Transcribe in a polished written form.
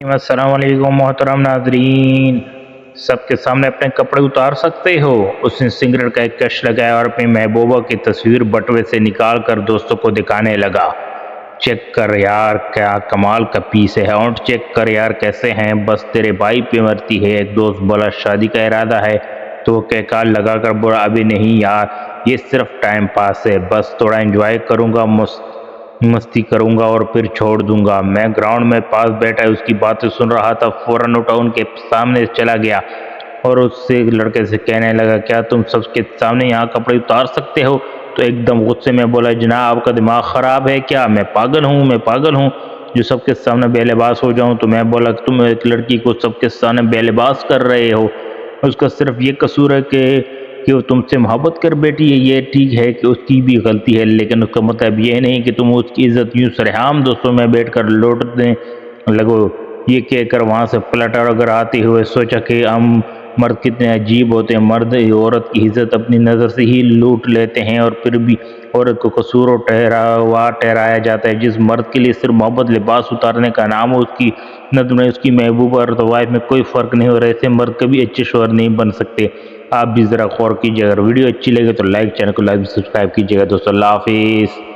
السلام علیکم محترم ناظرین، سب کے سامنے اپنے کپڑے اتار سکتے ہو؟ اس نے سگریٹ کا ایک کش لگایا اور اپنی محبوبہ کی تصویر بٹوے سے نکال کر دوستوں کو دکھانے لگا۔ چیک کر یار، کیا کمال کا پیس ہے، ہونٹ چیک کر یار کیسے ہیں، بس تیرے بھائی پہ مرتی ہے۔ ایک دوست بولا شادی کا ارادہ ہے؟ تو وہ کہکار لگا کر بولا ابھی نہیں یار، یہ صرف ٹائم پاس ہے، بس تھوڑا انجوائے کروں گا، مستی کروں گا اور پھر چھوڑ دوں گا۔ میں گراؤنڈ میں پاس بیٹھا اس کی باتیں سن رہا تھا، فوراً اٹھا ان کے سامنے چلا گیا اور اس سے لڑکے سے کہنے لگا کیا تم سب کے سامنے یہاں کپڑے اتار سکتے ہو؟ تو ایک دم غصے میں بولا جناب آپ کا دماغ خراب ہے کیا، میں پاگل ہوں جو سب کے سامنے بے لباس ہو جاؤں؟ تو میں بولا تم ایک لڑکی کو سب کے سامنے بے لباس کر رہے ہو، اس کا صرف یہ قصور ہے کہ وہ تم سے محبت کر بیٹھی ہے، یہ ٹھیک ہے کہ اس کی بھی غلطی ہے، لیکن اس کا مطلب یہ نہیں کہ تم اس کی عزت یوں سرعام دوستوں میں بیٹھ کر لوٹنے لگو۔ یہ کہہ کر وہاں سے پلٹ کر آتے ہوئے سوچا کہ ہم مرد کتنے عجیب ہوتے ہیں، مرد عورت کی عزت اپنی نظر سے ہی لوٹ لیتے ہیں اور پھر بھی عورت کو قصور ٹھہرایا جاتا ہے۔ جس مرد کے لیے صرف محبت لباس اتارنے کا نام ہو، اس کی نظر میں اس کی محبوبہ اور وائف میں کوئی فرق نہیں، اور ایسے مرد کبھی اچھے شوہر نہیں بن سکتے۔ آپ بھی ذرا غور کیجیے، اگر ویڈیو اچھی لگے تو لائک، چینل کو لائک سبسکرائب کیجیے گا دوستو۔ اللہ حافظ۔